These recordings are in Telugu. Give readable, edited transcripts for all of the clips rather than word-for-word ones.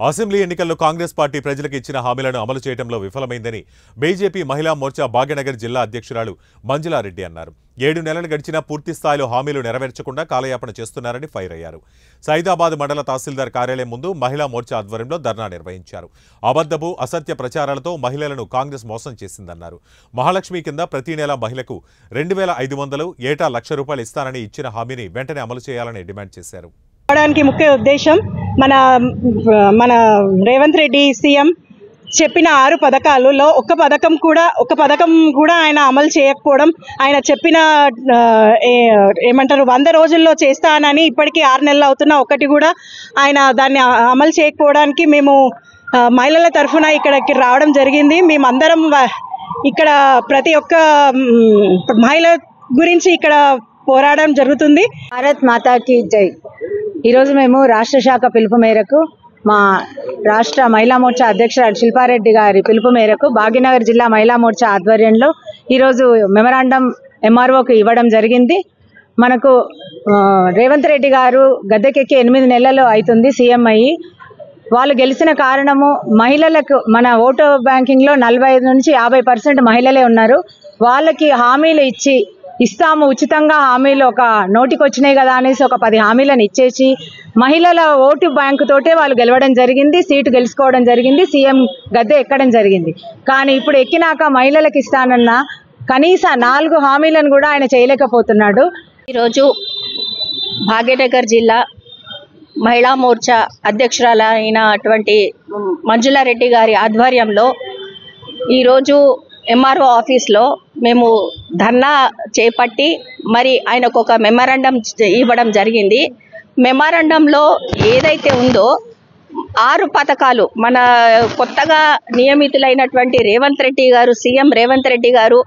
అసెంబ్లీ ఎన్నికల్లో కాంగ్రెస్ పార్టీ ప్రజలకు ఇచ్చిన హామీలను అమలు చేయడంలో విఫలమైందని బీజేపీ మహిళా మోర్చా భాగ్యనగర్ జిల్లా అధ్యక్షురాలు మంజులారెడ్డి అన్నారు. 7 నెలలు గడిచినా పూర్తి స్థాయిలో హామీలు నెరవేర్చకుండా కాలయాపన చేస్తున్నారని ఫైర్ అయ్యారు. సైదాబాద్ మండల తహసీల్దార్ కార్యాలయం ముందు మహిళా మోర్చా ఆధ్వర్యంలో ధర్నా నిర్వహించారు. అబద్ధపు అసత్య ప్రచారాలతో మహిళలను కాంగ్రెస్ మోసం చేసిందన్నారు. మహాలక్ష్మి కింద ప్రతి నెల మహిళకు 2500 ఏటా ₹1,00,000 ఇస్తానని ఇచ్చిన హామీని వెంటనే అమలు చేయాలని డిమాండ్ చేశారు. ముఖ్య ఉద్దేశం మన రేవంత్ రెడ్డి సీఎం చెప్పిన 6 పథకాలలో ఒక పథకం కూడా ఆయన అమలు చేయకపోవడం, ఆయన చెప్పిన 100 రోజుల్లో చేస్తానని ఇప్పటికీ 6 నెలలు అవుతున్నా ఒకటి కూడా ఆయన దాన్ని అమలు చేయకపోవడానికి మేము మహిళల తరఫున ఇక్కడికి రావడం జరిగింది. మేమందరం ఇక్కడ ప్రతి ఒక్క మహిళ గురించి ఇక్కడ పోరాడడం జరుగుతుంది. భారత్ మాతాకి జై. ఈరోజు మేము రాష్ట్ర శాఖ పిలుపు మేరకు మా రాష్ట్ర మహిళా మోర్చా అధ్యక్షురాలు శిల్పారెడ్డి గారి పిలుపు మేరకు భాగ్యనగర్ జిల్లా మహిళా మోర్చా ఆధ్వర్యంలో ఈరోజు మెమరాండం ఎంఆర్ఓకి ఇవ్వడం జరిగింది. మనకు రేవంత్ రెడ్డి గారు గద్దెకెక్కి 8 నెలలు అవుతుంది సీఎం అయ్యి. వాళ్ళు గెలిచిన కారణము మహిళలకు మన ఓటు బ్యాంకింగ్లో 45 నుంచి 50% మహిళలే ఉన్నారు. వాళ్ళకి హామీలు ఇస్తాము ఉచితంగా హామీలు ఒక నోటికి వచ్చినాయి కదా అనేసి ఒక 10 హామీలను ఇచ్చేసి మహిళల ఓటు బ్యాంకు తోటే వాళ్ళు గెలవడం జరిగింది, సీటు గెలుచుకోవడం జరిగింది, సీఎం గద్దె ఎక్కడం జరిగింది. కానీ ఇప్పుడు ఎక్కినాక మహిళలకు ఇస్తానన్న కనీస 4 హామీలను కూడా ఆయన చేయలేకపోతున్నాడు. ఈరోజు భాగ్యనగర్ జిల్లా మహిళా మోర్చా అధ్యక్షురాలైనటువంటి మంజులారెడ్డి గారి ఆధ్వర్యంలో ఈరోజు ఎంఆర్ఓ ఆఫీస్లో మేము ధర్నా చేపట్టి మరి ఆయనకు ఒక మెమరాండం ఇవ్వడం జరిగింది. మెమరాండంలో ఏదైతే ఉందో 6 పథకాలు మన కొత్తగా నియమితులైనటువంటి రేవంత్ రెడ్డి గారు, సీఎం రేవంత్ రెడ్డి గారు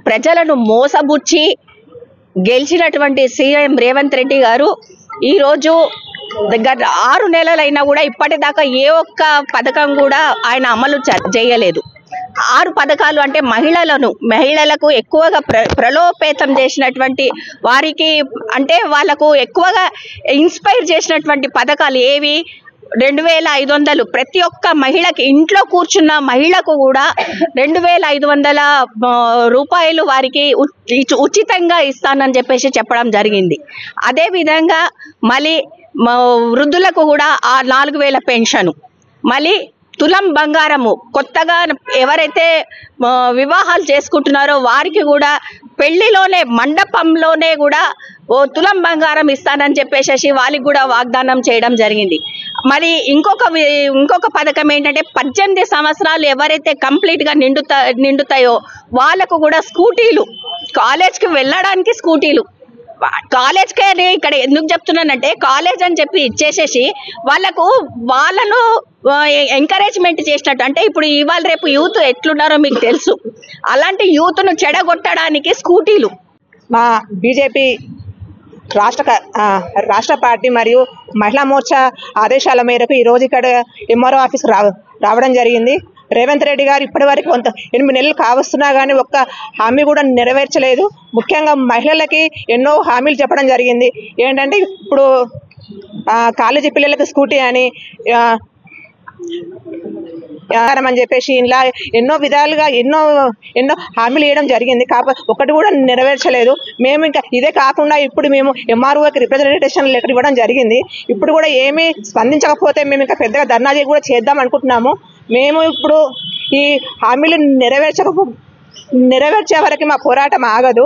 ప్రజలను మోసబుచ్చి గెలిచినటువంటి సీఎం రేవంత్ రెడ్డి గారు ఈరోజు దగ్గర 6 నెలలైనా కూడా ఇప్పటిదాకా ఏ ఒక్క పథకం కూడా ఆయన అమలు చేయలేదు. 6 పథకాలు అంటే మహిళలకు ఎక్కువగా ప్రలోభేతం చేసినటువంటి వారికి అంటే వాళ్ళకు ఎక్కువగా ఇన్స్పైర్ చేసినటువంటి పథకాలు ఏవి? 2500 ప్రతి ఒక్క మహిళకి, ఇంట్లో కూర్చున్న మహిళకు కూడా 2500 రూపాయలు వారికి ఉచితంగా ఇస్తానని చెప్పడం జరిగింది. అదేవిధంగా మళ్ళీ వృద్ధులకు కూడా 4000 పెన్షను, మళ్ళీ తులం బంగారము కొత్తగా ఎవరైతే వివాహాలు చేసుకుంటున్నారో వారికి కూడా పెళ్లిలోనే మండపంలోనే కూడా తులం బంగారం ఇస్తానని చెప్పేసి వాళ్ళకి కూడా వాగ్దానం చేయడం జరిగింది. మరి ఇంకొక పథకం ఏంటంటే 18 సంవత్సరాలు ఎవరైతే కంప్లీట్గా నిండుతాయో వాళ్ళకు కూడా స్కూటీలు, కాలేజ్కి వెళ్ళడానికి స్కూటీలు. కాలేజ్కే ఇక్కడ ఎందుకు చెప్తున్నానంటే కాలేజ్ అని చెప్పి ఇచ్చేసేసి వాళ్ళను ఎంకరేజ్మెంట్ చేసినట్టు. అంటే ఇప్పుడు ఇవాళ రేపు యూత్ ఎట్లున్నారో మీకు తెలుసు. అలాంటి యూత్ను చెడగొట్టడానికి స్కూటీలు. మా బీజేపీ రాష్ట్ర పార్టీ మరియు మహిళా మోర్చా ఆదేశాల మేరకు ఈరోజు ఇక్కడ ఎంఆర్ఓ ఆఫీస్కి రావడం జరిగింది. రేవంత్ రెడ్డి గారు ఇప్పటి వరకు 8 నెలలు కావస్తున్నా కానీ ఒక్క హామీ కూడా నెరవేర్చలేదు. ముఖ్యంగా మహిళలకి ఎన్నో హామీలు చెప్పడం జరిగింది. ఏంటంటే ఇప్పుడు కాలేజీ పిల్లలకు స్కూటీ అని అని చెప్పేసి ఇలా ఎన్నో విధాలుగా ఎన్నో హామీలు ఇవ్వడం జరిగింది. కాకపోతే ఒకటి కూడా నెరవేర్చలేదు. మేము ఇంకా ఇదే కాకుండా ఇప్పుడు మేము ఎంఆర్ఓకి రిప్రజెంటేషన్ లెటర్ ఇవ్వడం జరిగింది. ఇప్పుడు కూడా ఏమీ స్పందించకపోతే మేము ఇంకా పెద్దగా ధర్నా కూడా చేద్దాం అనుకుంటున్నాము. మేము ఇప్పుడు ఈ హామీలు నెరవేర్చే వరకు మా పోరాటం ఆగదు.